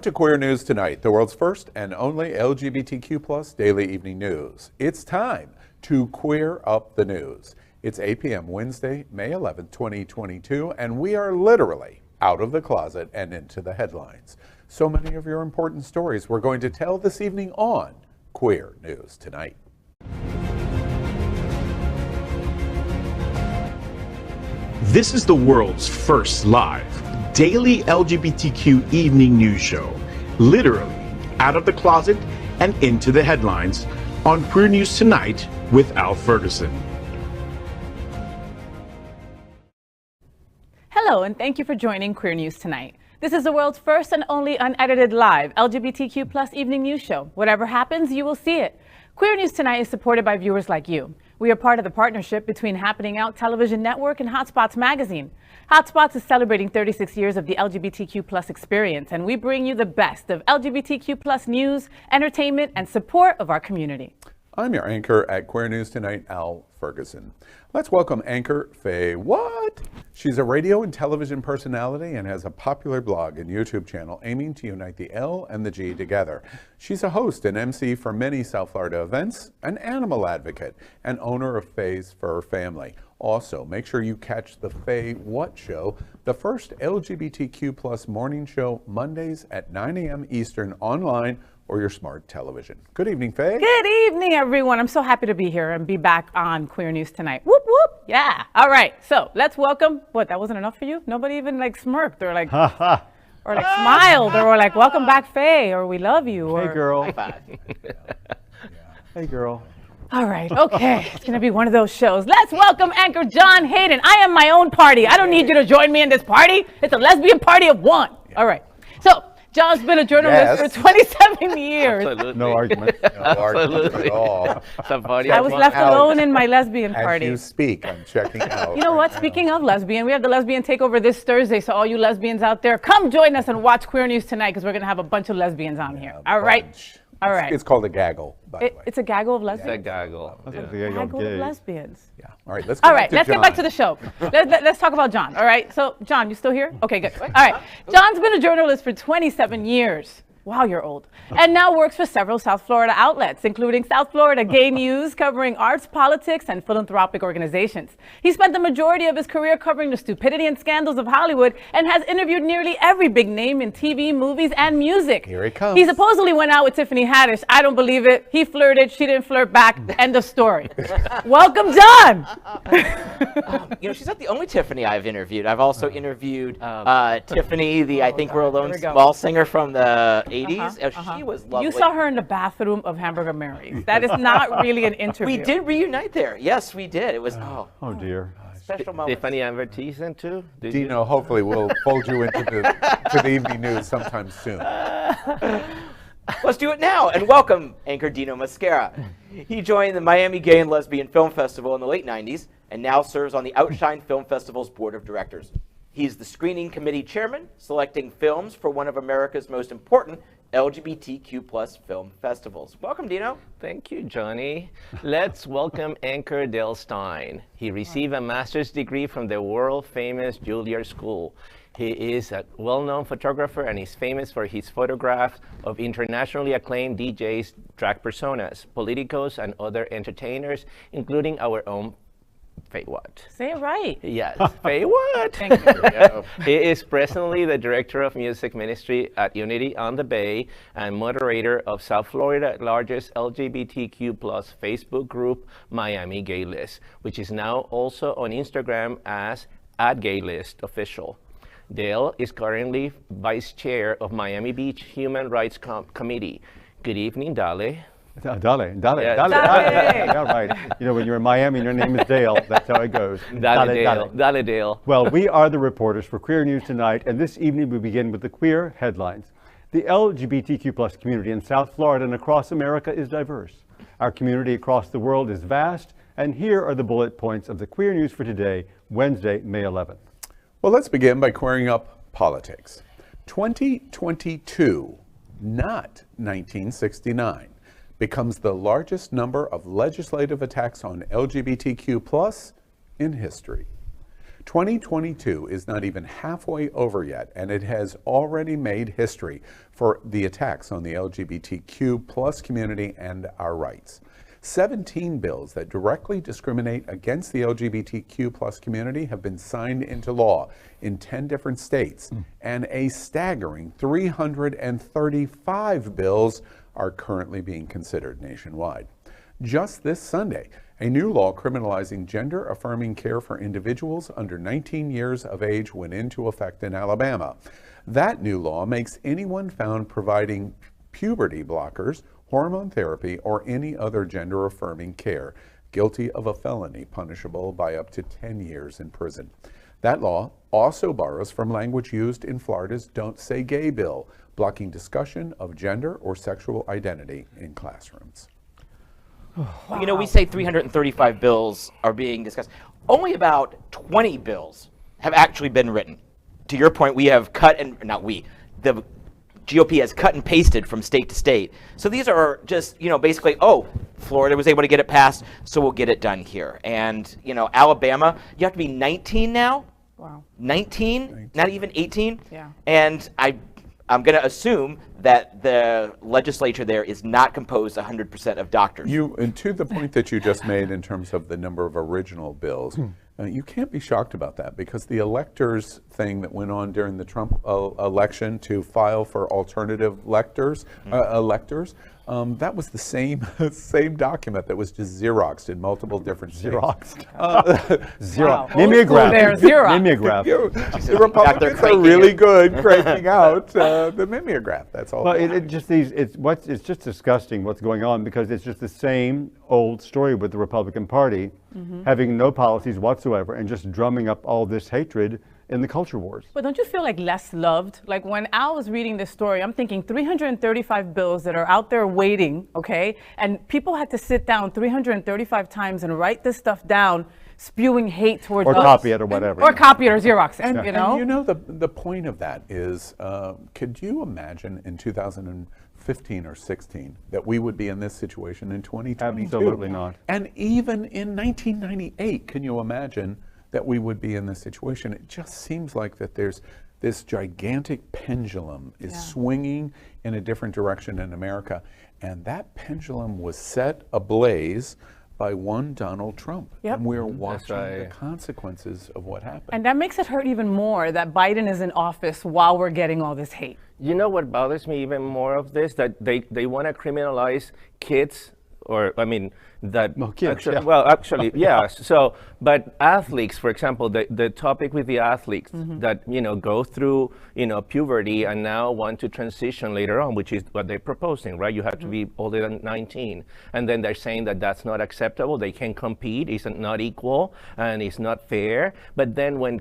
To Queer News Tonight, the world's first and only LGBTQ plus daily evening news. It's time to queer up the news. It's 8 p.m. Wednesday, May 11th, 2022, and we are literally out of the closet and into the headlines. So many of your important stories we're going to tell this evening on Queer News Tonight. This is the world's first live daily LGBTQ evening news show, literally out of the closet and into the headlines on Queer News Tonight with Al Ferguson. Hello, and thank you for joining Queer News Tonight. This is the world's first and only unedited live LGBTQ plus evening news show. Whatever happens, you will see it. Queer News Tonight is supported by viewers like you. We are part of the partnership between Happening Out Television Network and Hotspots Magazine. Hotspots is celebrating 36 years of the LGBTQ plus experience, and we bring you the best of LGBTQ plus news, entertainment, and support of our community. I'm your anchor at Queer News Tonight, Al Ferguson. Let's welcome anchor FayWhat. She's a radio and television personality and has a popular blog and YouTube channel aiming to unite the L and the G together. She's a host and MC for many South Florida events, an animal advocate, and owner of Fay's Fur Family. Also, make sure you catch the FayWhat Show, the first LGBTQ plus morning show, Mondays at 9 a.m. Eastern online or your smart television. Good evening, Faye. Good evening, everyone. I'm so happy to be here and be back on Queer News Tonight. Whoop, whoop. Yeah. All right. So let's welcome, what, that wasn't enough for you? Nobody even like smirked or like, or like smiled or like, welcome back, Faye, or we love you. Or, hey, girl. High five. Hey, girl. All right. Okay. It's going to be one of those shows. Let's welcome anchor John Hayden. I am my own party. I don't need you to join me in this party. It's a lesbian party of one. All right. So John's been a journalist for 27 years. Absolutely. No argument. No argument at all. I was left alone in my lesbian party. As you speak, I'm checking out. You know what? Speaking of lesbian, we have the lesbian takeover this Thursday. So all you lesbians out there, come join us and watch Queer News Tonight because we're going to have a bunch of lesbians on here. All right. Brunch. All right. It's called a gaggle, by the way. It's a gaggle of lesbians? It's a gaggle. Yeah. Gaggle of lesbians. Yeah. All right. Let's get back to the show. Let's talk about John. All right. So, John, you still here? Okay, good. All right. John's been a journalist for 27 years. Wow, you're old. And now works for several South Florida outlets, including South Florida Gay News, covering arts, politics, and philanthropic organizations. He spent the majority of his career covering the stupidity and scandals of Hollywood and has interviewed nearly every big name in TV, movies, and music. Here he comes. He supposedly went out with Tiffany Haddish. I don't believe it. He flirted. She didn't flirt back. End of story. Welcome, John. She's not the only Tiffany I've interviewed. I've also interviewed Tiffany, I think we're alone small singer from the 80s. She was lovely. You saw her in the bathroom of Hamburger Mary's. That is not really an interview. We did reunite there. Yes, we did. It was, oh dear. Special moment. Tiffany advertising too? Dino, hopefully we'll fold you into the evening news sometime soon. Let's do it now and welcome anchor Dino Mosquera. He joined the Miami Gay and Lesbian Film Festival in the late 90s and now serves on the Outshine Film Festival's board of directors. He's the screening committee chairman, selecting films for one of America's most important LGBTQ plus film festivals. Welcome, Dino. Thank you, Johnny. Let's welcome anchor Dale Stine. He received a master's degree from the world-famous Juilliard School. He is a well-known photographer and is famous for his photographs of internationally acclaimed DJs, drag personas, politicos, and other entertainers, including our own FayWhat. Say it right. Yes, FayWhat. Thank you. He is presently the director of music ministry at Unity on the Bay and moderator of South Florida's largest LGBTQ plus Facebook group, Miami Gay List, which is now also on Instagram as @GayListOfficial. Dale is currently vice chair of Miami Beach Human Rights Committee. Good evening, Dolly. Dolly. Yeah, Yeah, right. You know, when you're in Miami and your name is Dale, that's how it goes. Dolly Dale. Well, we are the reporters for Queer News Tonight, and this evening we begin with the queer headlines. The LGBTQ plus community in South Florida and across America is diverse. Our community across the world is vast, and here are the bullet points of the Queer News for today, Wednesday, May 11th. Well, let's begin by queering up politics. 2022, not 1969. Becomes the largest number of legislative attacks on LGBTQ plus in history. 2022 is not even halfway over yet, and it has already made history for the attacks on the LGBTQ plus community and our rights. 17 bills that directly discriminate against the LGBTQ plus community have been signed into law in 10 different states, and a staggering 335 bills are currently being considered nationwide. Just this Sunday, a new law criminalizing gender-affirming care for individuals under 19 years of age went into effect in Alabama. That new law makes anyone found providing puberty blockers, hormone therapy, or any other gender-affirming care guilty of a felony punishable by up to 10 years in prison. That law also borrows from language used in Florida's Don't Say Gay bill, blocking discussion of gender or sexual identity in classrooms. You know, we say 335 bills are being discussed. Only about 20 bills have actually been written. To your point, we have cut and, not we, the GOP has cut and pasted from state to state. So these are just, you know, basically, oh, Florida was able to get it passed, so we'll get it done here. And, you know, Alabama, you have to be 19 now. Wow. 19, not even 18. Yeah. And I'm going to assume that the legislature there is not composed 100% of doctors. And to the point that you just made in terms of the number of original bills, you can't be shocked about that, because the electors thing that went on during the Trump election to file for alternative electors, that was the same document that was just Xeroxed in multiple different states. Xeroxed. Xerox. Wow. Mimeograph. There, Xerox. Mimeograph. The Republicans are really good cranking out the mimeograph. That's all. Well, it's just disgusting what's going on, because it's just the same old story with the Republican Party, having no policies whatsoever and just drumming up all this hatred in the culture wars. But don't you feel like less loved? Like when Al was reading this story, I'm thinking 335 bills that are out there waiting, okay? And people had to sit down 335 times and write this stuff down, spewing hate towards or us. copy it or whatever. Or copy it or Xerox it, you know? And you know, the point of that is, could you imagine in 2015 or 16 that we would be in this situation in 2022? Absolutely not. And even in 1998, can you imagine that we would be in this situation? It just seems like that there's this gigantic pendulum is swinging in a different direction in America, and that pendulum was set ablaze by one Donald Trump. Yep. And we're watching the consequences of what happened. And that makes it hurt even more that Biden is in office while we're getting all this hate. You know what bothers me even more of this? That they want to criminalize kids, or I mean, that kids, actually, well, actually, yeah. So, but athletes, for example, the topic with the athletes that, you know, go through, you know, puberty and now want to transition later on, which is what they're proposing, right? You have to be older than 19, and then they're saying that that's not acceptable. They can compete. It's not equal and it's not fair. But then when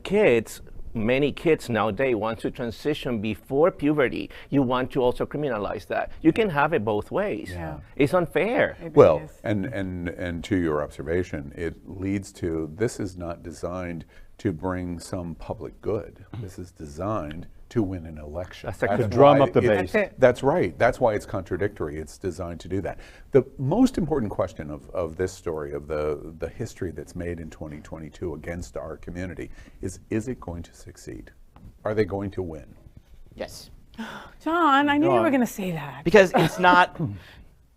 many kids nowadays want to transition before puberty, you want to also criminalize that. You can have it both ways. Yeah. It's unfair. Well, and to your observation, it leads to, this is not designed to bring some public good. This is designed to win an election. That's to drum up the base. That's right. That's why it's contradictory. It's designed to do that. The most important question of this story, of the history that's made in 2022 against our community, is it going to succeed? Are they going to win? Yes. John, I knew you were going to say that. Because it's not,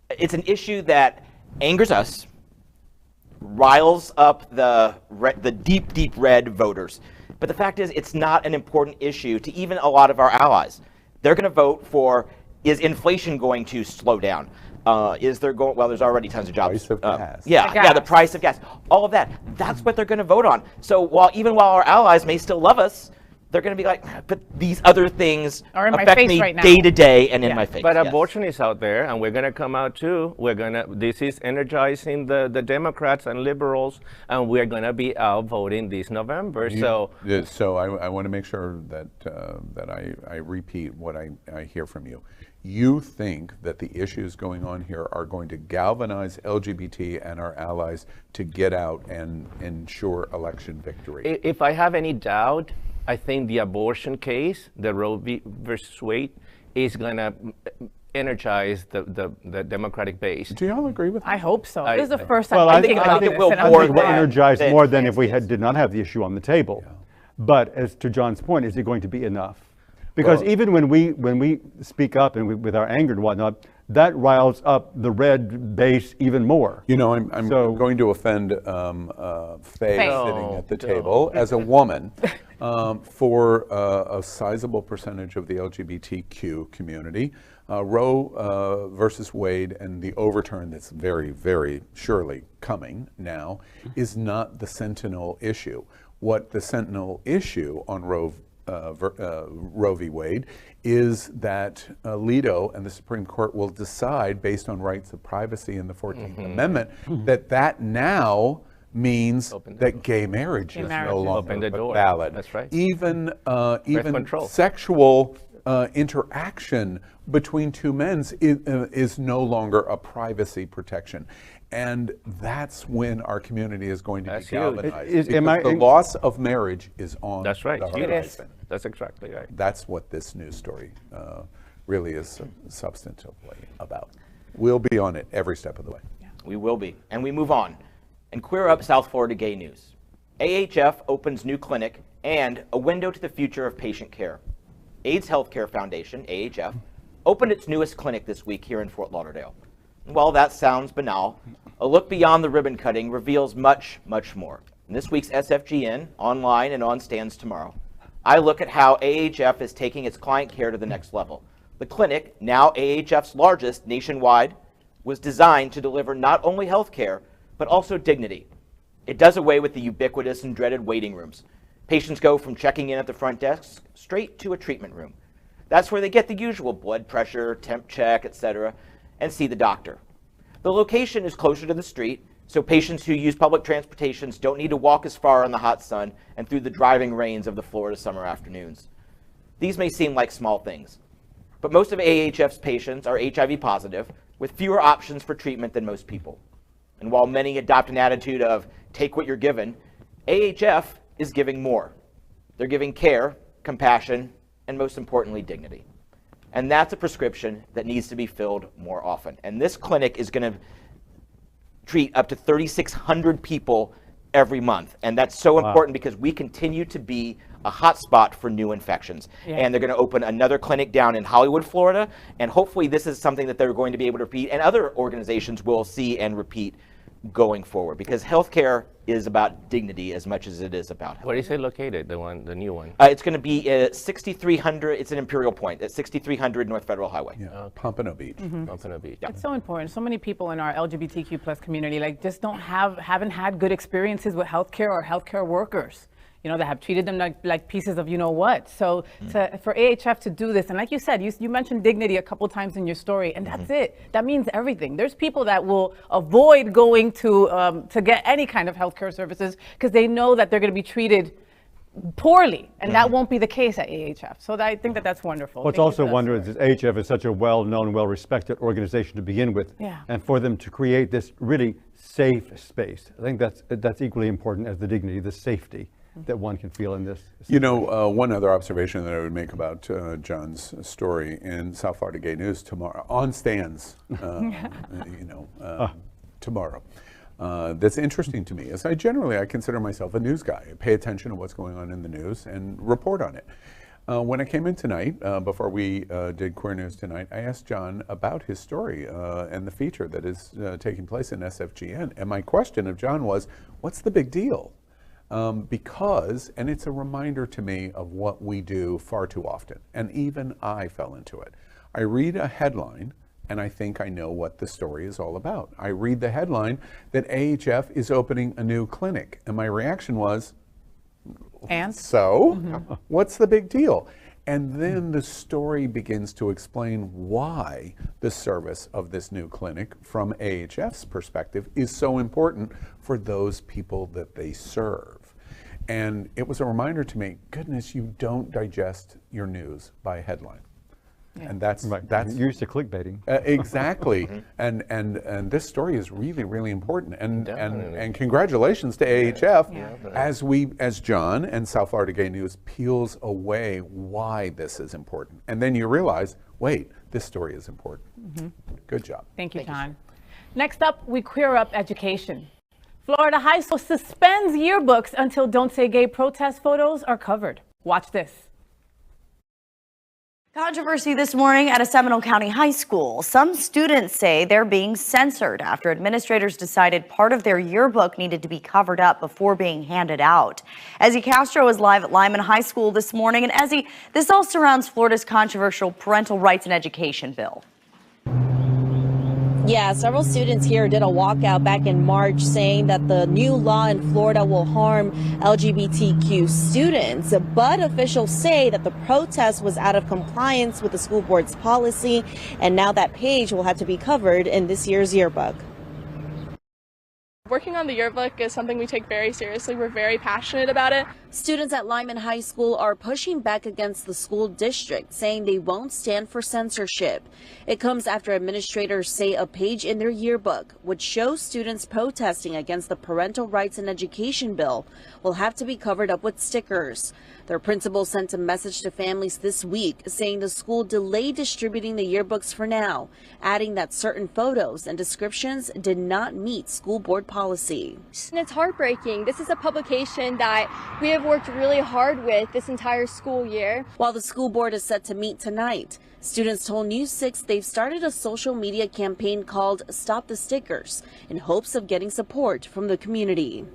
it's an issue that angers us, riles up the deep, deep red voters. But the fact is, it's not an important issue to even a lot of our allies. They're going to vote for, is inflation going to slow down? Is there going, well, there's already tons of jobs. Price of gas. The price of gas. All of that. That's what they're going to vote on. So even while our allies may still love us, they're going to be like, but these other things affect me day to day and in my face. But abortion is out there, and we're going to come out too. This is energizing the Democrats and liberals, and we're going to be out voting this November. So I want to make sure that I repeat what I hear from you. You think that the issues going on here are going to galvanize LGBT and our allies to get out and ensure election victory? If I have any doubt, I think the abortion case, the Roe v. Wade, is going to energize the Democratic base. Do y'all agree with that? I hope so. This is the first time Well, I I think this, it will and I'm I more think it will than- energize than more than if we Nancy's. did not have the issue on the table. But as to John's point, is it going to be enough? Because Well- even when we speak up and with our anger and whatnot, that riles up the red base even more. You know, I'm So- going to offend Faye Faye. sitting at the table as a woman. For a sizable percentage of the LGBTQ community, Roe versus Wade and the overturn that's very, very surely coming now is not the sentinel issue. What the sentinel issue on Roe v. Wade is that Alito and the Supreme Court will decide, based on rights of privacy in the 14th Amendment, that now means that gay marriage is marriage no is- longer Open the door. valid. That's right. Even control. sexual interaction between two men is no longer a privacy protection. And that's when our community is going to That's be huge. galvanized. Am I- because the loss of marriage is on That's right. the It is. horizon. That's exactly right. That's what this news story really is substantively about. We'll be on it every step of the way. We will be. And we move on. And Queer Up South Florida Gay News. AHF opens new clinic and a window to the future of patient care. AIDS Healthcare Foundation, AHF, opened its newest clinic this week here in Fort Lauderdale. And while that sounds banal, a look beyond the ribbon cutting reveals much, much more. In this week's SFGN, online and on stands tomorrow, I look at how AHF is taking its client care to the next level. The clinic, now AHF's largest nationwide, was designed to deliver not only health care, but also dignity. It does away with the ubiquitous and dreaded waiting rooms. Patients go from checking in at the front desk straight to a treatment room. That's where they get the usual blood pressure, temp check, etc., and see the doctor. The location is closer to the street, so patients who use public transportations don't need to walk as far in the hot sun and through the driving rains of the Florida summer afternoons. These may seem like small things, but most of AHF's patients are HIV positive, with fewer options for treatment than most people. And while many adopt an attitude of take what you're given, AHF is giving more. They're giving care, compassion, and most importantly, dignity. And that's a prescription that needs to be filled more often. And this clinic is going to treat up to 3,600 people every month. And that's so important because we continue to be a hotspot for new infections. Yeah. And they're going to open another clinic down in Hollywood, Florida. And hopefully this is something that they're going to be able to repeat, and other organizations will see and repeat going forward, because healthcare is about dignity as much as it is about health. Where is it located, the new one? It's going to be at 6,300, it's an Imperial Point, at 6,300 North Federal Highway. Yeah, Pompano Beach. Pompano Beach. It's so important. So many people in our LGBTQ plus community just haven't had good experiences with healthcare or healthcare workers. You know, that have treated them like pieces of you know what. So for AHF to do this, and like you said, you mentioned dignity a couple times in your story, and that's it. That means everything. There's people that will avoid going to get any kind of healthcare services because they know that they're going to be treated poorly, and that won't be the case at AHF. So I think that's wonderful. What's Thank you also for that wonderful is story. that AHF is such a well-known, well-respected organization to begin with, Yeah. and for them to create this really safe space, I think that's equally important as the dignity, the safety that one can feel in this. You know, one other observation that I would make about John's story in South Florida Gay News tomorrow, on stands, tomorrow. That's interesting to me, as I consider myself a news guy. I pay attention to what's going on in the news and report on it. When I came in tonight, before we did Queer News Tonight, I asked John about his story and the feature that is taking place in SFGN. And my question of John was, what's the big deal? Because, and it's a reminder to me of what we do far too often, and even I fell into it. I read a headline, and I think I know what the story is all about. I read the headline that AHF is opening a new clinic, and my reaction was, And so, what's the big deal? And then the story begins to explain why the service of this new clinic, from AHF's perspective, is so important for those people that they serve. And it was a reminder to me, goodness, you don't digest your news by headline. And that's You're used to clickbaiting. Exactly. And this story is really, really important. And congratulations to AHF as John and South Florida Gay News peels away why this is important. And then you realize, wait, this story is important. Good job. Thank you, John. Next up, we queer up education. Florida high school suspends yearbooks until Don't Say Gay protest photos are covered. Watch this. Controversy this morning at a Seminole County high school. Some students say they're being censored after administrators decided part of their yearbook needed to be covered up before being handed out. Ezzy Castro is live at Lyman High School this morning. And Ezzy, this all surrounds Florida's controversial parental rights and education bill. Yeah, several students here did a walkout back in March saying that the new law in Florida will harm LGBTQ students. But officials say that the protest was out of compliance with the school board's policy, and now that page will have to be covered in this year's yearbook. Working on the yearbook is something we take very seriously. We're very passionate about it. Students at Lyman High School are pushing back against the school district, saying they won't stand for censorship. It comes after administrators say a page in their yearbook, which shows students protesting against the parental rights and education bill, will have to be covered up with stickers. Their principal sent a message to families this week saying the school delayed distributing the yearbooks for now, adding that certain photos and descriptions did not meet school board policy. And it's heartbreaking. This is a publication that we have worked really hard with this entire school year. While the school board is set to meet tonight, students told News 6 they've started a social media campaign called Stop the Stickers in hopes of getting support from the community.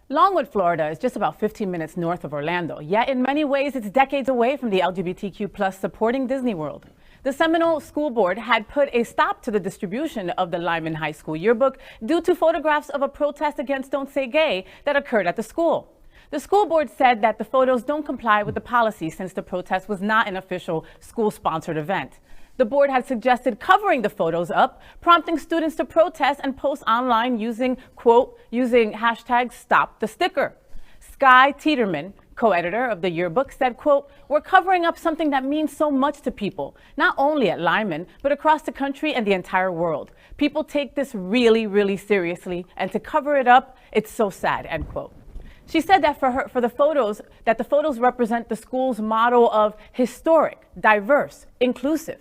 Longwood, Florida is just about 15 minutes north of Orlando, yet in many ways it's decades away from the LGBTQ+ supporting Disney World. The Seminole School Board had put a stop to the distribution of the Lyman High School yearbook due to photographs of a protest against Don't Say Gay that occurred at the school. The school board said that the photos don't comply with the policy since the protest was not an official school-sponsored event. The board had suggested covering the photos up, prompting students to protest and post online using, quote, hashtag stop the sticker. Sky Teeterman, co-editor of the yearbook, said, quote, we're covering up something that means so much to people, not only at Lyman, but across the country and the entire world. People take this really, really seriously, and to cover it up, it's so sad, end quote. She said that the photos represent the school's motto of historic, diverse, inclusive.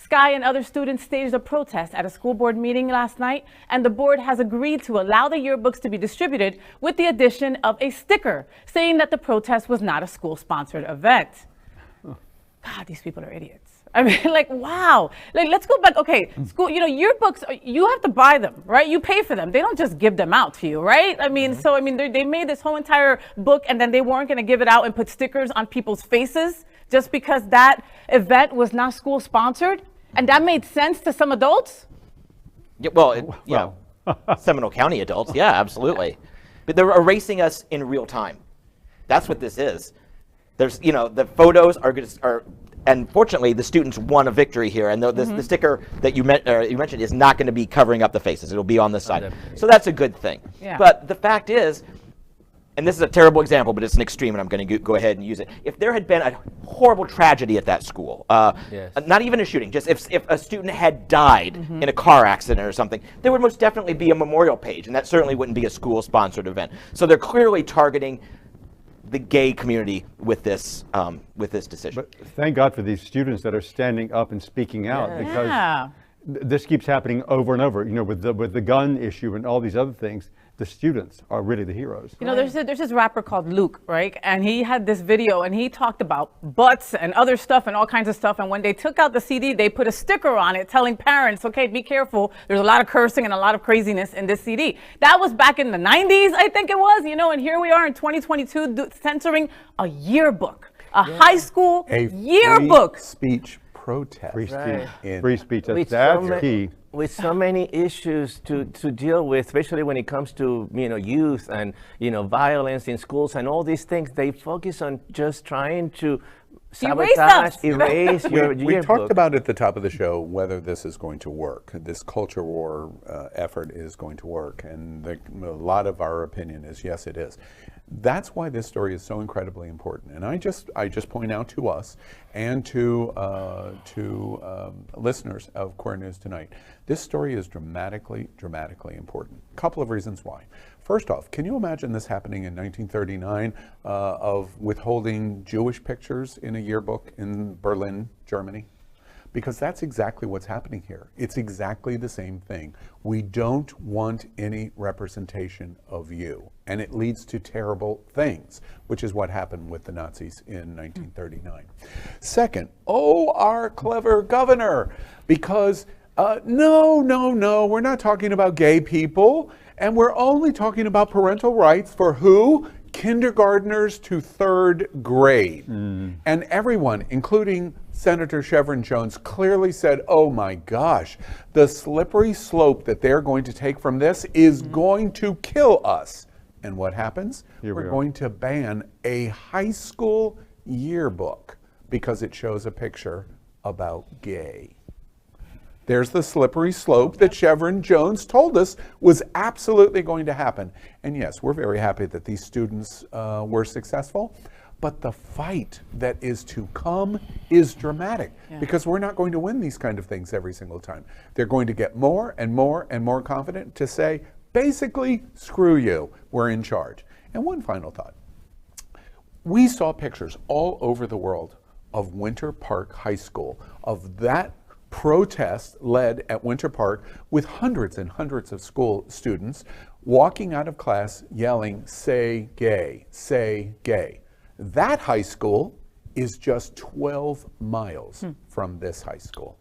Sky and other students staged a protest at a school board meeting last night, and the board has agreed to allow the yearbooks to be distributed with the addition of a sticker saying that the protest was not a school-sponsored event. God, these people are idiots. I mean, like, wow. Like, let's go back. Okay, school, yearbooks, you have to buy them, right? You pay for them. They don't just give them out to you, right? I mean, they made this whole entire book, and then they weren't going to give it out and put stickers on people's faces just because that event was not school-sponsored. And that made sense to some adults? Yeah, well, Seminole County adults, yeah, absolutely. But they're erasing us in real time. That's what this is. There's, the photos are, and fortunately, the students won a victory here. And the sticker that you mentioned is not going to be covering up the faces. It'll be on the side. So that's a good thing. Yeah. But the fact is, and this is a terrible example, but it's an extreme, and I'm going to go ahead and use it. If there had been a horrible tragedy at that school, not even a shooting, just if a student had died in a car accident or something, there would most definitely be a memorial page, and that certainly wouldn't be a school-sponsored event. So they're clearly targeting the gay community with this decision. But thank God for these students that are standing up and speaking out, because this keeps happening over and over. With the gun issue and all these other things, the students are really the heroes. There's this rapper called Luke, right? And he had this video and he talked about butts and other stuff and all kinds of stuff. And when they took out the CD, they put a sticker on it telling parents, okay, be careful. There's a lot of cursing and a lot of craziness in this CD. That was back in the 90s, I think it was, and here we are in 2022 censoring a yearbook, a high school yearbook. Free speech protest. Free speech. Free speech. That's key. With so many issues to deal with, especially when it comes to youth and violence in schools and all these things, they focus on just trying to sabotage, erase your We yearbook. talked about at the top of the show whether this is going to work. This culture war effort is going to work, and a lot of our opinion is yes, it is. That's why this story is so incredibly important. And I just point out to us and to listeners of Queer News Tonight, this story is dramatically important. A couple of reasons why. First off, can you imagine this happening in 1939 of withholding Jewish pictures in a yearbook in Berlin, Germany? Because that's exactly what's happening here. It's exactly the same thing. We don't want any representation of you. And it leads to terrible things, which is what happened with the Nazis in 1939. Second, our clever governor, because no, we're not talking about gay people, and we're only talking about parental rights for who? Kindergartners to third grade. And everyone, including Senator Chevron Jones, clearly said, oh my gosh, the slippery slope that they're going to take from this is going to kill us. And what happens? We're going to ban a high school yearbook because it shows a picture about gay. There's the slippery slope that Chevron Jones told us was absolutely going to happen. And yes, we're very happy that these students were successful, but the fight that is to come is dramatic because we're not going to win these kind of things every single time. They're going to get more and more and more confident to say, basically, screw you, we're in charge. And one final thought. We saw pictures all over the world of Winter Park High School, of that protest led at Winter Park with hundreds and hundreds of school students walking out of class yelling, say gay, say gay. That high school is just 12 miles from this high school.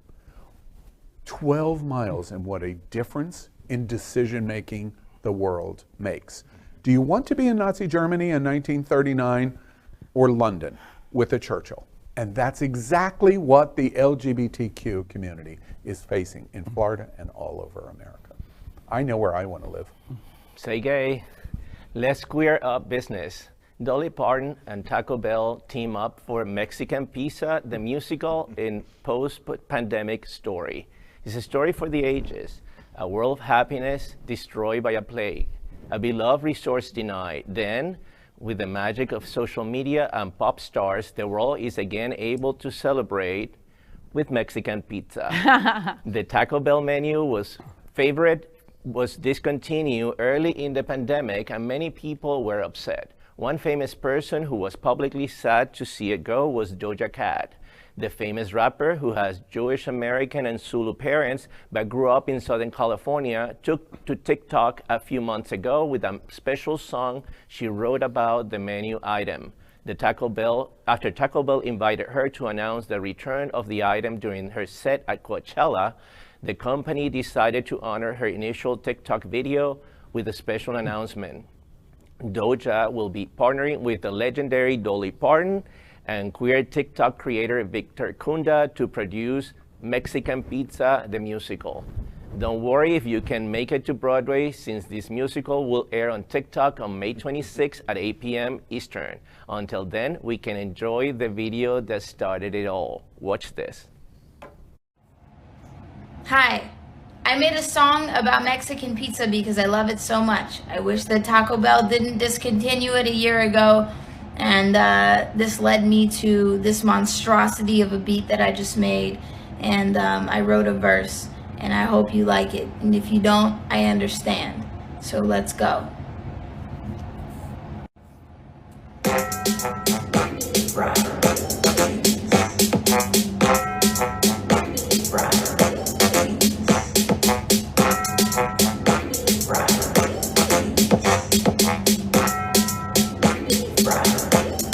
12 miles, and what a difference in decision making the world makes. Do you want to be in Nazi Germany in 1939 or London with a Churchill? And that's exactly what the LGBTQ community is facing in Florida and all over America. I know where I want to live. Say gay. Let's queer up business. Dolly Parton and Taco Bell team up for Mexican Pizza, the musical in post-pandemic story. It's a story for the ages. A world of happiness destroyed by a plague. A beloved resource denied. Then, with the magic of social media and pop stars, the world is again able to celebrate with Mexican pizza. The Taco Bell menu was discontinued early in the pandemic, and many people were upset. One famous person who was publicly sad to see it go was Doja Cat, the famous rapper who has Jewish American and Zulu parents but grew up in Southern California, took to TikTok a few months ago with a special song she wrote about the menu item. After Taco Bell invited her to announce the return of the item during her set at Coachella, the company decided to honor her initial TikTok video with a special announcement. Doja will be partnering with the legendary Dolly Parton and queer TikTok creator Victor Kunda to produce Mexican Pizza, the musical. Don't worry if you can make it to Broadway, since this musical will air on TikTok on May 26 at 8 p.m. Eastern. Until then, we can enjoy the video that started it all. Watch this. Hi, I made a song about Mexican pizza because I love it so much. I wish that Taco Bell didn't discontinue it a year ago. And this led me to this monstrosity of a beat that I just made. And I wrote a verse, and I hope you like it. And if you don't, I understand. So let's go.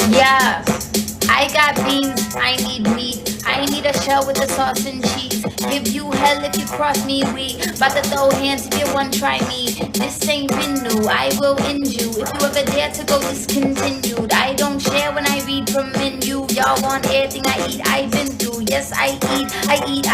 Yeah, I got beans, I need meat, I need a shell with the sauce and cheese. Give you hell if you cross me, we bout to throw hands if you want try me. This ain't been new, I will end you if you ever dare to go discontinued. I don't share when I read from menu, y'all want everything I eat, I've been through. Yes, I eat,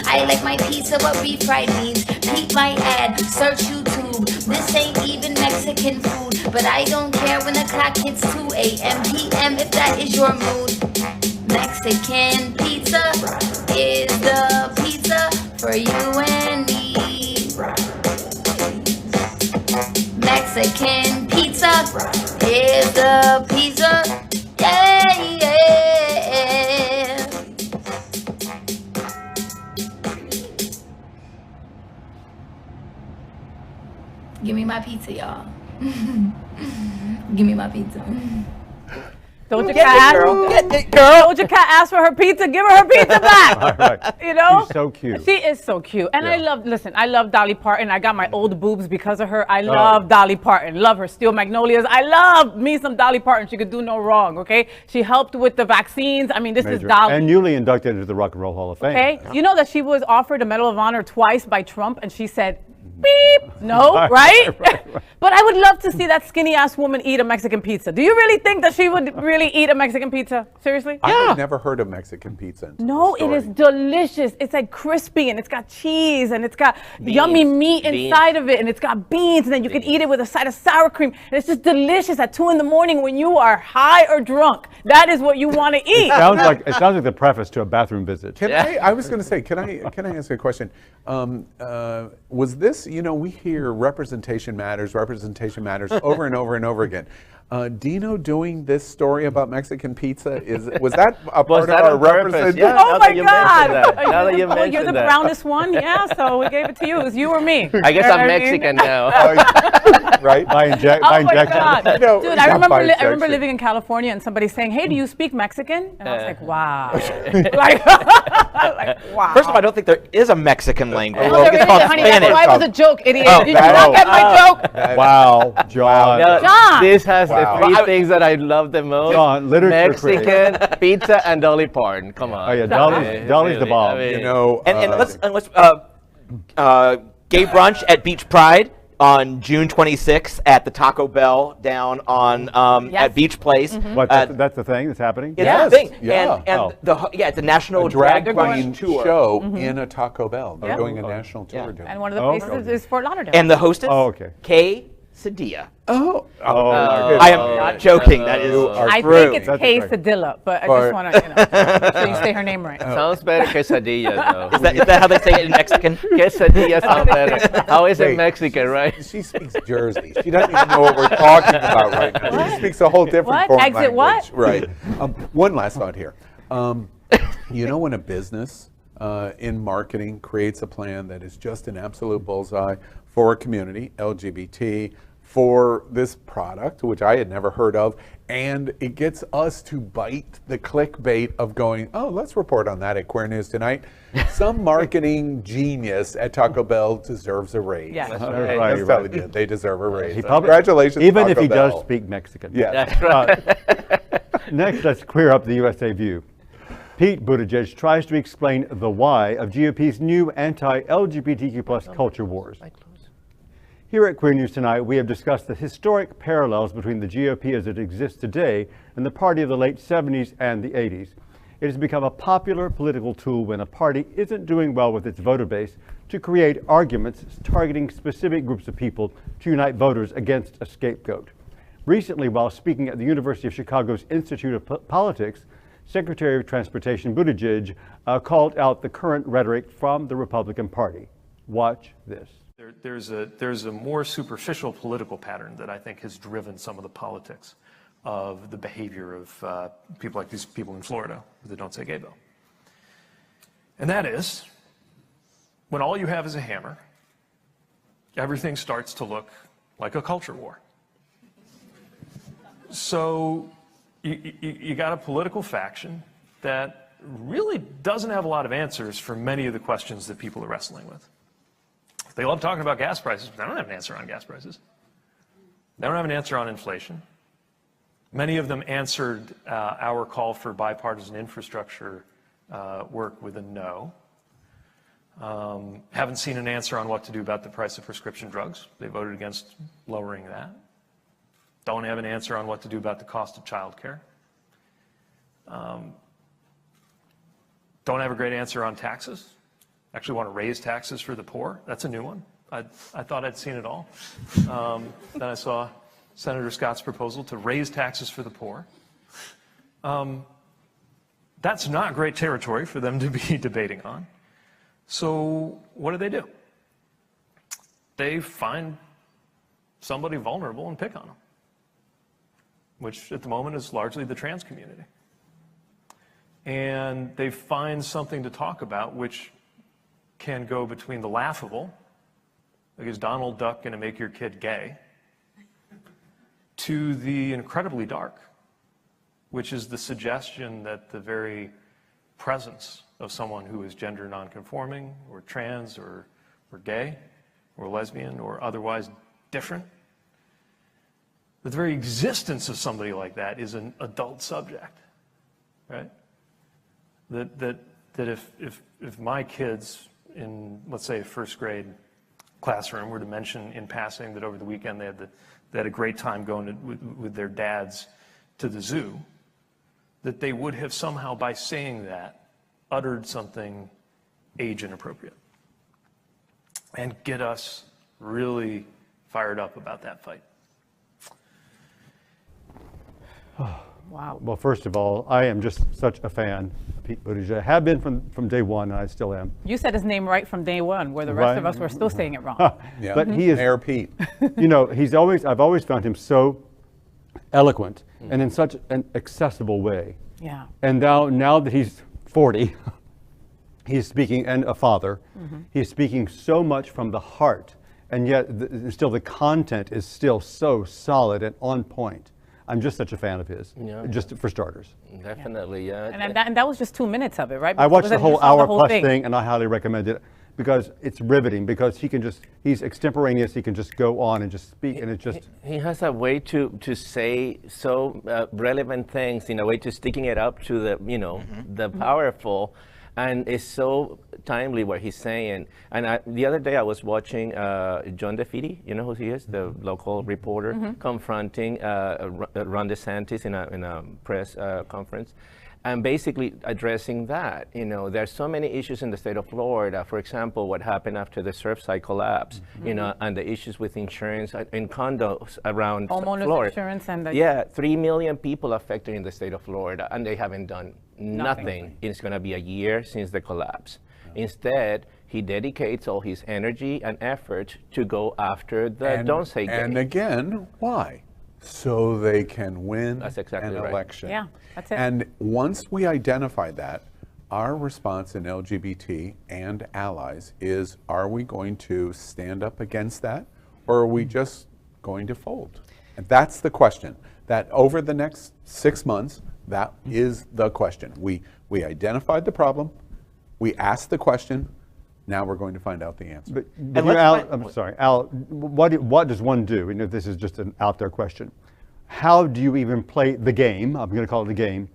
I like my pizza but refried beans. Peep my ad, search YouTube, this ain't even Mexican food. But I don't care when the clock hits 2 a.m. p.m. if that is your mood. Mexican pizza is the pizza for you and me. Mexican pizza is the pizza, yeah, yeah. Give me my pizza, y'all. Give me my pizza. Doja Cat, Doja Cat asked for her pizza. Give her pizza back. All right. You know, She's so cute. She is so cute, and Yeah. I love Dolly Parton. I got my old boobs because of her. I love Dolly Parton. Love her. Steel Magnolias. I love me some Dolly Parton. She could do no wrong. Okay, she helped with the vaccines. I mean, this is Major. Dolly. And newly inducted into the Rock and Roll Hall of Fame. Okay, you know that she was offered a Medal of Honor twice by Trump, and she said, beep, no, right? But I would love to see that skinny ass woman eat a Mexican pizza. Do you really think that she would really eat a Mexican pizza? Seriously? I had never heard of Mexican pizza. until No, the it is story. delicious. It's like crispy, and it's got cheese, and it's got yummy meat inside of it, and it's got beans, and then you can eat it with a side of sour cream. And it's just delicious at 2 a.m. when you are high or drunk. That is what you want to eat. It sounds like the preface to a bathroom visit. I was going to say, can I ask a question? Was this, we hear representation matters over and over and over again. Dino doing this story about Mexican pizza, was that a part of our representation? Yeah, Oh my God! Now that you You're mentioned the that. brownest one, yeah. So we gave it to you. It was you or me. I guess You know I'm what I mean? Mexican now. Right? By Oh my injection. God. No, Dude, not I by remember injection. living in California and somebody saying, "Hey, do you speak Mexican?" And I was like, "Wow." like, wow. First of all, I don't think there is a Mexican language. No, there It's isn't, called honey. That's Spanish. why it was a joke, idiot. Oh, Did you not get my joke? Wow, John. Now, John! This has Wow. the three things that I love the most. John, literature critic. Mexican, pizza, and Dolly Parton. Come on. Oh yeah, Dolly's the bomb. And let's gay brunch at Beach Pride on June 26th at the Taco Bell down on at Beach Place. What, that's the thing that's happening? It's Yes. a thing. Yeah. And it's a national drag drag queen brunch tour. show in a Taco Bell. They're doing a national tour. And one of the places is Fort Lauderdale. And the hostess, Kay Sedilla. I am not joking. That is I true. think it's Quesadilla, but I just want to, so you say her name right. Sounds better quesadilla, though. Is that how they say it in Mexican? Quesadilla sounds better. How is it Mexican, right? She speaks Jersey. She doesn't even know what we're talking about right now. She speaks a whole different What? foreign Exit language. what? Right. One last thought here. When a business in marketing creates a plan that is just an absolute bullseye for a community, LGBT, for this product, which I had never heard of, and it gets us to bite the clickbait of going, oh, let's report on that at Queer News Tonight. Some marketing genius at Taco Bell deserves a raise. Yeah. That's I'm right. just telling you, they deserve a raise. He probably- Congratulations, Even if Taco he Bell. does speak Mexican. Yeah. That's right. Next, let's queer up the USA View. Pete Buttigieg tries to explain the why of GOP's new anti-LGBTQ plus culture wars. Here at Queer News Tonight, we have discussed the historic parallels between the GOP as it exists today and the party of the late 70s and the 80s. It has become a popular political tool when a party isn't doing well with its voter base to create arguments targeting specific groups of people to unite voters against a scapegoat. Recently, while speaking at the University of Chicago's Institute of Politics, Secretary of Transportation Buttigieg called out the current rhetoric from the Republican Party. Watch this. There's a more superficial political pattern that I think has driven some of the politics of the behavior of people like these people in Florida that don't say gay bill. And that is, when all you have is a hammer, everything starts to look like a culture war. So you got a political faction that really doesn't have a lot of answers for many of the questions that people are wrestling with. They love talking about gas prices, but they don't have an answer on gas prices. They don't have an answer on inflation. Many of them answered our call for bipartisan infrastructure work with a no. Haven't seen an answer on what to do about the price of prescription drugs. They voted against lowering that. Don't have an answer on what to do about the cost of childcare. Don't have a great answer on taxes. Actually want to raise taxes for the poor. That's a new one. I thought I'd seen it all. Then I saw Senator Scott's proposal to raise taxes for the poor. That's not great territory for them to be debating on. So what do? They find somebody vulnerable and pick on them, which at the moment is largely the trans community. And they find something to talk about which can go between the laughable, like is Donald Duck going to make your kid gay, to the incredibly dark, which is the suggestion that the very presence of someone who is gender nonconforming or trans or gay or lesbian or otherwise different, the very existence of somebody like that is an adult subject, right? That if my kids in, let's say, a first grade classroom were to mention in passing that over the weekend they had a great time going with their dads to the zoo, that they would have somehow, by saying that, uttered something age inappropriate and get us really fired up about that fight. Wow. Well, first of all, I am just such a fan of Pete Buttigieg. I have been from day one, and I still am. You said his name right from day one, where the rest of us were still saying it wrong. Yeah. But he is Mayor Pete. You know, I've always found him so eloquent and in such an accessible way. Yeah. And now that he's 40, he's speaking, and a father, he's speaking so much from the heart, and yet still the content is still so solid and on point. I'm just such a fan of his, just for starters. Definitely, yeah. And that was just 2 minutes of it, right? I watched the whole hour plus thing, and I highly recommend it because it's riveting, because he's extemporaneous, he can just go on and just speak, and it just... He has a way to say so relevant things, in a way to sticking it up to the, the powerful, and it's so timely what he's saying. And the other day I was watching John DeFede, you know who he is, the local reporter, confronting Ron DeSantis in a press conference, and basically addressing that. You know, there are so many issues in the state of Florida. For example, what happened after the Surfside collapse, you know, and the issues with insurance and condos around homeowners Florida. Insurance and the... Yeah, 3 million people affected in the state of Florida, and they haven't done nothing. It's going to be a year since the collapse. Instead, he dedicates all his energy and effort to go after the don't say gay. And again, why? So they can win That's exactly an right. election. Yeah, that's it. And once we identify that, our response in LGBT and allies is, are we going to stand up against that, or are we just going to fold? And that's the question. That over the next 6 months, that is the question. We identified the problem, we asked the question, now we're going to find out the answer. But Al, I'm sorry, Al, what does one do? You know, this is just an out there question. How do you even play the game, I'm going to call it a game,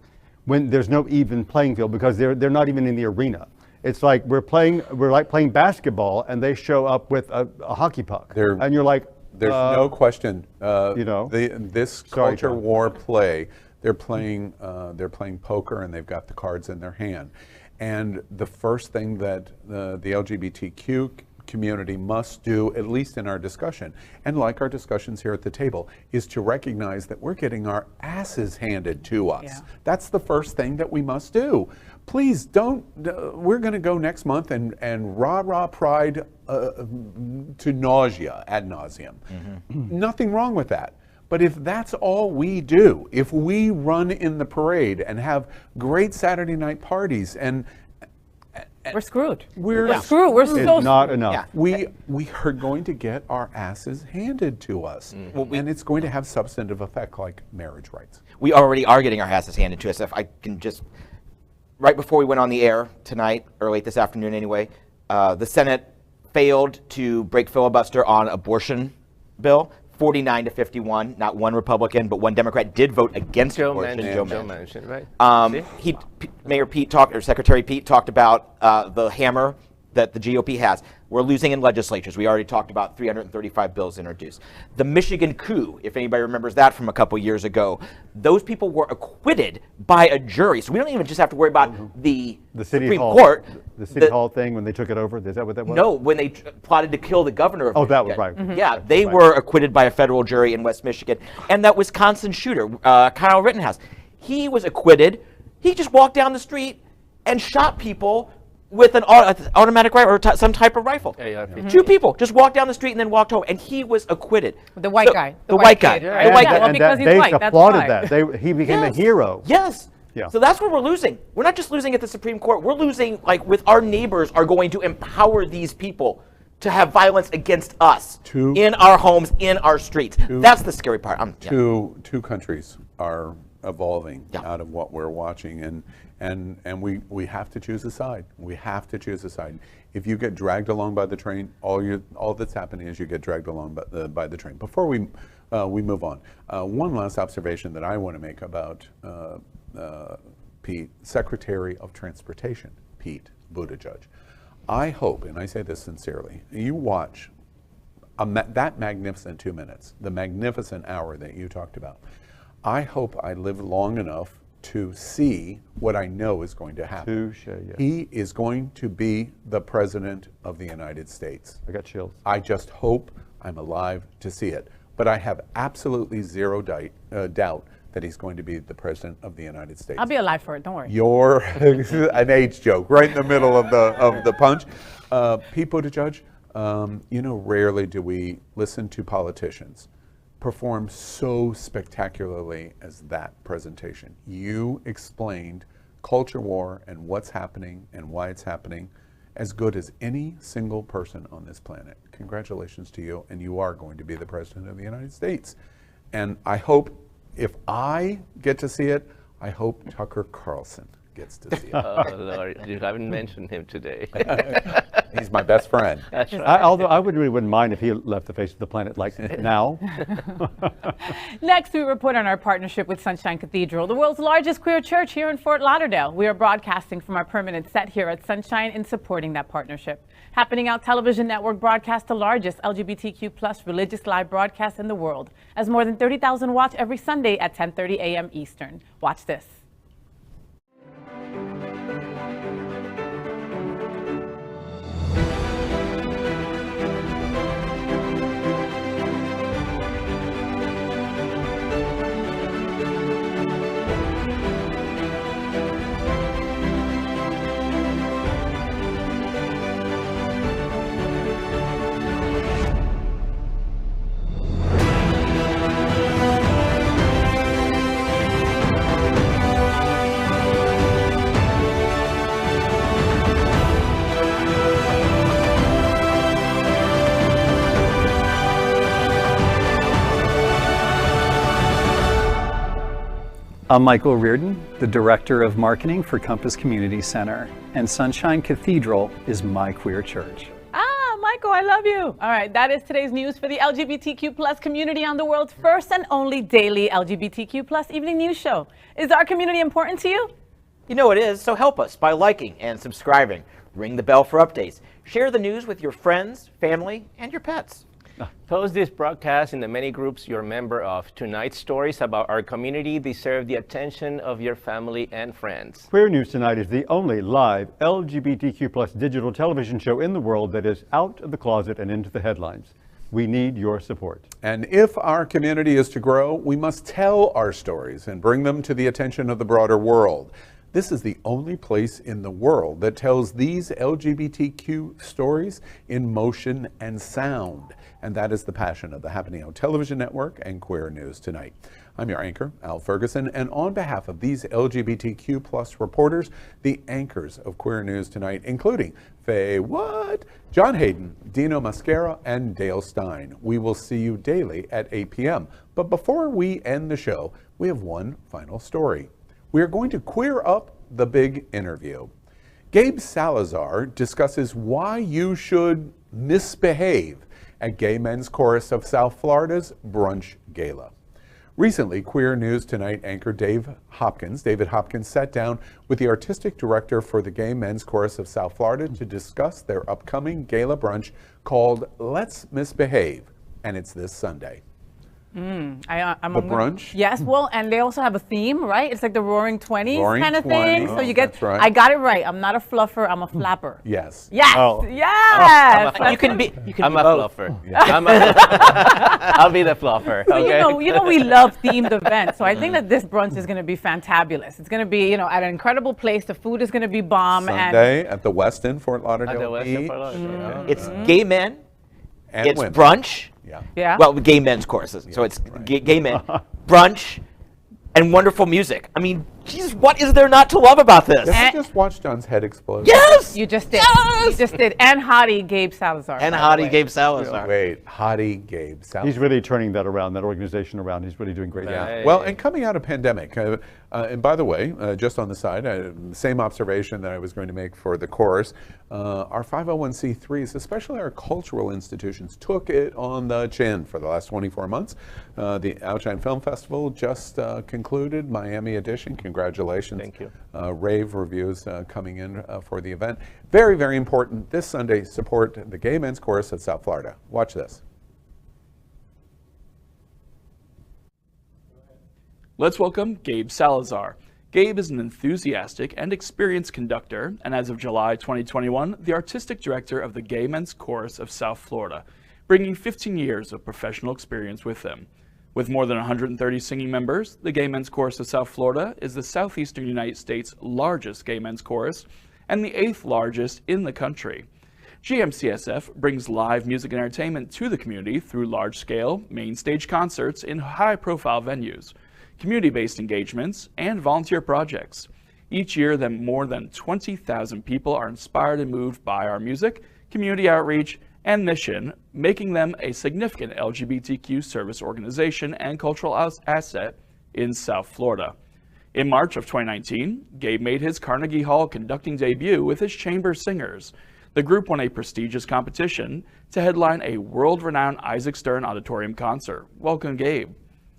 when there's no even playing field, because they're not even in the arena? It's like we're like playing basketball and they show up with a hockey puck. And you're like, there's no question, you know, this culture war play, they're playing poker and they've got the cards in their hand. And the first thing that the LGBTQ community must do, at least in our discussion, and like our discussions here at the table, is to recognize that we're getting our asses handed to us. Yeah. That's the first thing that we must do. Please don't, we're going to go next month and rah-rah pride to nausea, ad nauseum. Nothing wrong with that. But if that's all we do, if we run in the parade and have great Saturday night parties, and we're screwed. We're screwed. We're so not enough. Yeah. We are going to get our asses handed to us, and it's going to have substantive effect, like marriage rights. We already are getting our asses handed to us. If I can just, right before we went on the air tonight, or late this afternoon anyway, the Senate failed to break filibuster on abortion bill. 49 to 51, not one Republican, but one Democrat did vote against abortion. Joe Manchin, right? Mayor Pete talked, or Secretary Pete talked about the hammer that the GOP has. We're losing in legislatures. We already talked about 335 bills introduced. The Michigan coup, if anybody remembers that from a couple years ago, those people were acquitted by a jury. So we don't even just have to worry about the Supreme Court. The City Hall thing when they took it over, is that what that was? No, when they plotted to kill the governor of Michigan. That was right. Yeah, they were acquitted by a federal jury in West Michigan. And that Wisconsin shooter, Kyle Rittenhouse, he was acquitted He just walked down the street and shot people with an automatic rifle or some type of rifle. Two people just walked down the street and then walked home, and he was acquitted. The white guy. The white guy. Kid, The white guy. Well, because he's they white, that's applauded why. that. He became a hero. Yes. Yeah. So that's where we're losing. We're not just losing at the Supreme Court. We're losing, like, with our neighbors are going to empower these people to have violence against us in our homes, in our streets. That's the scary part. Two countries are evolving out of what we're watching, and we have to choose a side. We have to choose a side. If you get dragged along by the train, all that's happening is you get dragged along by the train. Before we move on, one last observation that I want to make about Pete, Secretary of Transportation, Pete Buttigieg. I hope, and I say this sincerely, you watch that magnificent 2 minutes, the magnificent hour that you talked about. I hope I live long enough to see what I know is going to happen. He is going to be the President of the United States. I got chills. I just hope I'm alive to see it. But I have absolutely zero doubt that he's going to be the President of the United States. I'll be alive for it, don't worry. You're an age joke, right in the middle of the punch. Pete Buttigieg, rarely do we listen to politicians perform so spectacularly as that presentation. You explained culture war and what's happening and why it's happening as good as any single person on this planet. Congratulations to you, and you are going to be the President of the United States. And I hope, if I get to see it, I hope Tucker Carlson gets to see it. Oh, Lord, you haven't mentioned him today. He's my best friend. That's right. Although I wouldn't mind if he left the face of the planet like now. Next, we report on our partnership with Sunshine Cathedral, the world's largest queer church here in Fort Lauderdale. We are broadcasting from our permanent set here at Sunshine in supporting that partnership. Happening Out Television Network broadcasts the largest LGBTQ plus religious live broadcast in the world, as more than 30,000 watch every Sunday at 10:30 a.m. Eastern. Watch this. I'm Michael Reardon, the Director of Marketing for Compass Community Center, and Sunshine Cathedral is my queer church. Michael, I love you. All right, that is today's news for the LGBTQ plus community on the world's first and only daily LGBTQ plus evening news show. Is our community important to you? You know it is, so help us by liking and subscribing. Ring the bell for updates. Share the news with your friends, family, and your pets. Post this broadcast in the many groups you're a member of. Tonight's stories about our community deserve the attention of your family and friends. Queer News Tonight is the only live LGBTQ plus digital television show in the world that is out of the closet and into the headlines. We need your support. And if our community is to grow, we must tell our stories and bring them to the attention of the broader world. This is the only place in the world that tells these LGBTQ stories in motion and sound. And that is the passion of the Happening Out Television Network and Queer News Tonight. I'm your anchor, Al Ferguson, and on behalf of these LGBTQ plus reporters, the anchors of Queer News Tonight, including FayWhat, John Hayden, Dino Mosquera, and Dale Stine. We will see you daily at 8 p.m. But before we end the show, we have one final story. We are going to queer up the big interview. Gabe Salazar discusses why you should misbehave at Gay Men's Chorus of South Florida's Brunch Gala. Recently, Queer News Tonight anchor David Hopkins sat down with the artistic director for the Gay Men's Chorus of South Florida to discuss their upcoming gala brunch called Let's Misbehave, and it's this Sunday. I'm The brunch? Yes, well, and they also have a theme, right? It's like the Roaring 20s Roaring kind of thing. 20s, So you get, that's right. I got it right. I'm not a fluffer, I'm a flapper. Yes. Yes, Oh. yes. You can be. You can I'm be a both. fluffer. I'll be the fluffer. So Okay. you know we love themed events. So I think that this brunch is going to be fantabulous. It's going to be, at an incredible place. The food is going to be bomb. Sunday at the West End, Fort Lauderdale At the West End, Beach. Fort Lauderdale. It's gay men. And It's women. brunch. Yeah. Yeah. Well, gay men's courses. So it's gay men, brunch, and wonderful music. I mean, Jesus, what is there not to love about this? Did I just watch John's head explode? Yes! You just did. Yes! You just did. And hottie Gabe Salazar. And by the hottie way. Gabe Salazar. Wait, hottie Gabe Salazar. He's really turning that around, that organization around. He's really doing great. Yeah. Hey. Well, and coming out of pandemic, and by the way, just on the side, same observation that I was going to make for the course, our 501c3s, especially our cultural institutions, took it on the chin for the last 24 months. The Outshine Film Festival just concluded, Miami edition. Congratulations. Thank you. Rave reviews coming in for the event. Very, very important. This Sunday, support the Gay Men's Chorus of South Florida. Watch this. Let's welcome Gabe Salazar. Gabe is an enthusiastic and experienced conductor, and as of July 2021, the artistic director of the Gay Men's Chorus of South Florida, bringing 15 years of professional experience with him. With more than 130 singing members, the Gay Men's Chorus of South Florida is the southeastern United States' largest gay men's chorus and the 8th largest in the country. GMCSF brings live music and entertainment to the community through large-scale, main stage concerts in high-profile venues, community-based engagements, and volunteer projects. Each year, more than 20,000 people are inspired and moved by our music, community outreach, and mission, making them a significant LGBTQ service organization and cultural asset in South Florida. In March of 2019, Gabe made his Carnegie Hall conducting debut with his chamber singers. The group won a prestigious competition to headline a world-renowned Isaac Stern Auditorium concert. Welcome, Gabe.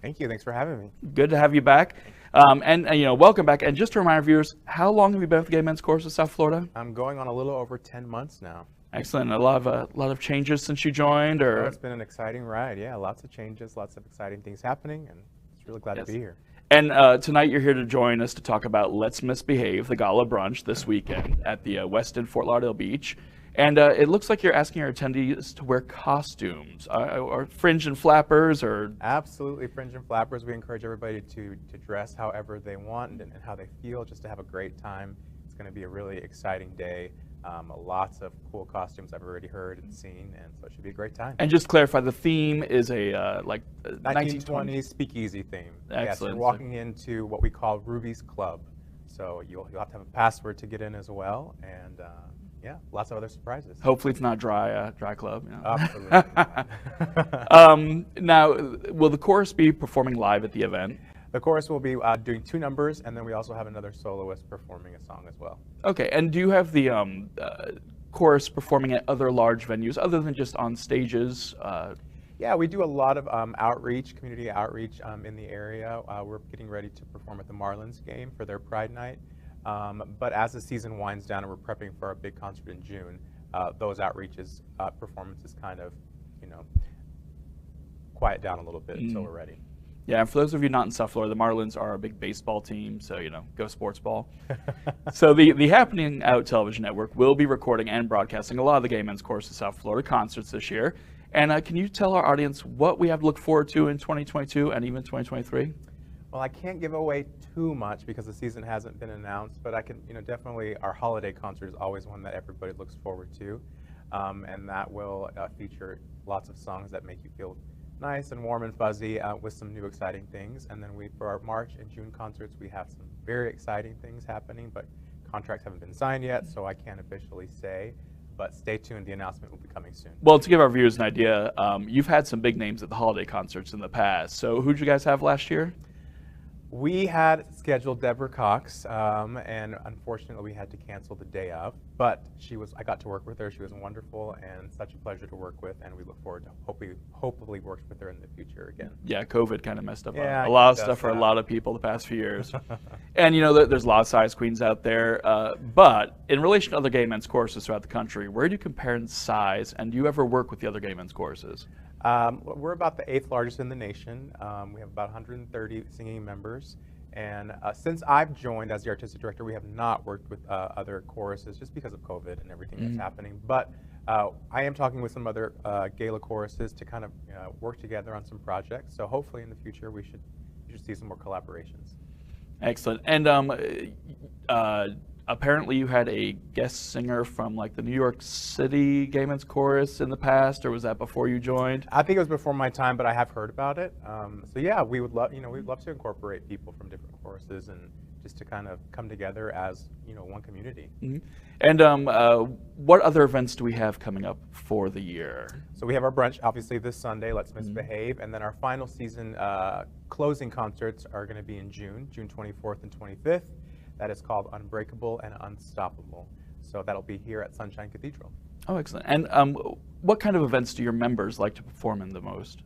Thank you. Thanks for having me. Good to have you back. And welcome back. And just to remind our viewers, how long have you been with the Gay Men's Chorus of South Florida? I'm going on a little over 10 months now. Excellent. A lot of changes since you joined, or? Well, it's been an exciting ride. Yeah, lots of changes, lots of exciting things happening, and it's really glad to be here. And tonight you're here to join us to talk about Let's Misbehave, the Gala Brunch this weekend at the West End Fort Lauderdale Beach. And it looks like you're asking our attendees to wear costumes, or fringe and flappers, or? Absolutely, fringe and flappers. We encourage everybody to dress however they want and how they feel, just to have a great time. It's going to be a really exciting day. Lots of cool costumes I've already heard and seen, and so it should be a great time. And just to clarify, the theme is a 1920s speakeasy theme. Excellent. Yes, you're walking into what we call Ruby's Club. So you'll have to have a password to get in as well, and yeah, lots of other surprises. Hopefully it's not dry club. Absolutely. Now, will the chorus be performing live at the event? The chorus will be doing 2 numbers, and then we also have another soloist performing a song as well. Okay, and do you have the chorus performing at other large venues other than just on stages? Yeah, we do a lot of outreach, community outreach in the area. We're getting ready to perform at the Marlins game for their Pride Night. But as the season winds down and we're prepping for our big concert in June, those outreaches, performances kind of, quiet down a little bit until we're ready. Yeah, and for those of you not in South Florida, the Marlins are a big baseball team, so, go sports ball. So the Happening Out television network will be recording and broadcasting a lot of the Gay Men's Chorus of South Florida concerts this year. And can you tell our audience what we have to look forward to in 2022 and even 2023? Well, I can't give away too much because the season hasn't been announced, but I can, definitely our holiday concert is always one that everybody looks forward to. And that will feature lots of songs that make you feel nice and warm and fuzzy with some new exciting things. And then for our March and June concerts, we have some very exciting things happening, but contracts haven't been signed yet, so I can't officially say. But stay tuned, the announcement will be coming soon. Well, to give our viewers an idea, you've had some big names at the holiday concerts in the past. So who'd you guys have last year? We had scheduled Deborah Cox, and unfortunately we had to cancel the day of, but I got to work with her. She was wonderful and such a pleasure to work with, and we look forward to hopefully work with her in the future again. Yeah, COVID kind of messed up a lot of stuff for a lot of people the past few years. And there's a lot of size queens out there, but in relation to other gay men's choruses throughout the country, where do you compare in size, and do you ever work with the other gay men's choruses? We're about the 8th largest in the nation. We have about 130 singing members. And since I've joined as the artistic director, we have not worked with other choruses just because of COVID and everything that's happening. But I am talking with some other Gala choruses to kind of work together on some projects. So hopefully in the future you should see some more collaborations. Excellent. And apparently you had a guest singer from like the New York City Gay Men's Chorus in the past, or was that before you joined? I think it was before my time, but I have heard about it. So yeah, we would love, we'd love to incorporate people from different choruses and just to kind of come together as, one community. And what other events do we have coming up for the year? So we have our brunch, obviously this Sunday, Let's Misbehave, and then our final season closing concerts are going to be in June 24th and 25th. That is called Unbreakable and Unstoppable. So that'll be here at Sunshine Cathedral. Oh, excellent. And what kind of events do your members like to perform in the most?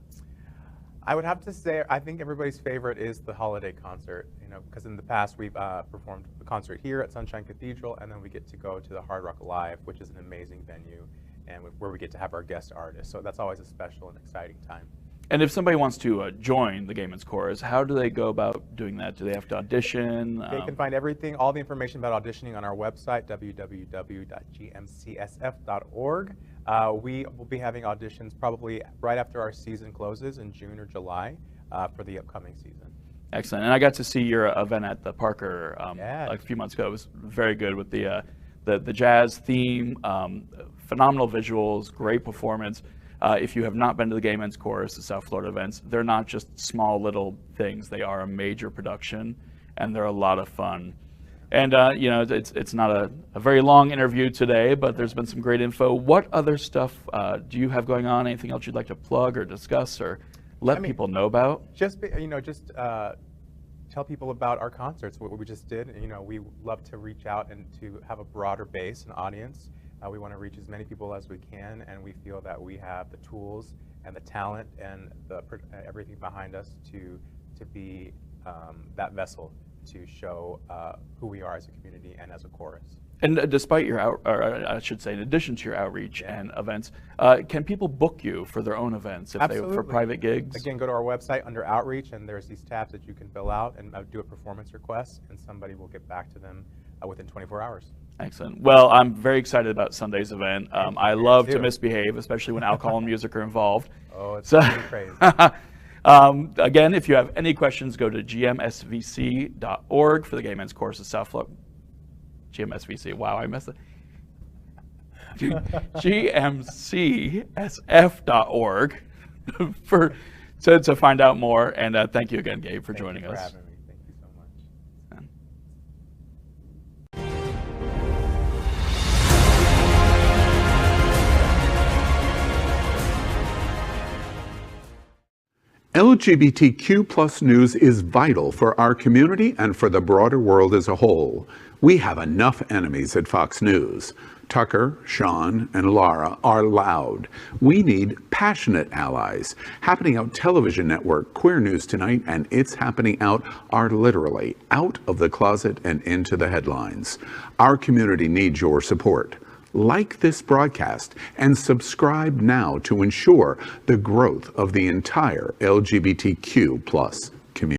I would have to say, I think everybody's favorite is the holiday concert, because in the past we've performed the concert here at Sunshine Cathedral, and then we get to go to the Hard Rock Live, which is an amazing venue, and where we get to have our guest artists. So that's always a special and exciting time. And if somebody wants to join the Gay Men's Chorus, how do they go about doing that? Do they have to audition? They can find all the information about auditioning on our website, www.gmcsf.org. We will be having auditions probably right after our season closes in June or July for the upcoming season. Excellent. And I got to see your event at the Parker yeah. a few months ago. It was very good with the jazz theme, phenomenal visuals, great performance. If you have not been to the Gay Men's Chorus, the South Florida events, they're not just small little things. They are a major production, and they're a lot of fun. And it's not a very long interview today, but there's been some great info. What other stuff do you have going on? Anything else you'd like to plug or discuss or let people know about? Just tell people about our concerts, what we just did. We love to reach out and to have a broader base and audience. We want to reach as many people as we can, and we feel that we have the tools and the talent and everything behind us to be that vessel to show who we are as a community and as a chorus. And despite your I should say, in addition to your outreach and events, can people book you for their own events for private gigs? Again, go to our website under outreach, and there's these tabs that you can fill out and do a performance request, and somebody will get back to them within 24 hours. Excellent. Well, I'm very excited about Sunday's event. I love to misbehave, especially when alcohol and music are involved. Oh, it's pretty crazy. Again, if you have any questions, go to gmsvc.org for the Gay Men's Chorus of South Florida. GMSVC. Wow, I messed it. gmcsf.org to find out more. And thank you again, Gabe, for joining us. Having me. Thank you so much. LGBTQ plus news is vital for our community and for the broader world as a whole. We have enough enemies at Fox News. Tucker, Sean, and Lara are loud. We need passionate allies. Happening Out Television Network, Queer News Tonight, and It's Happening Out are literally out of the closet and into the headlines. Our community needs your support. Like this broadcast and subscribe now to ensure the growth of the entire LGBTQ plus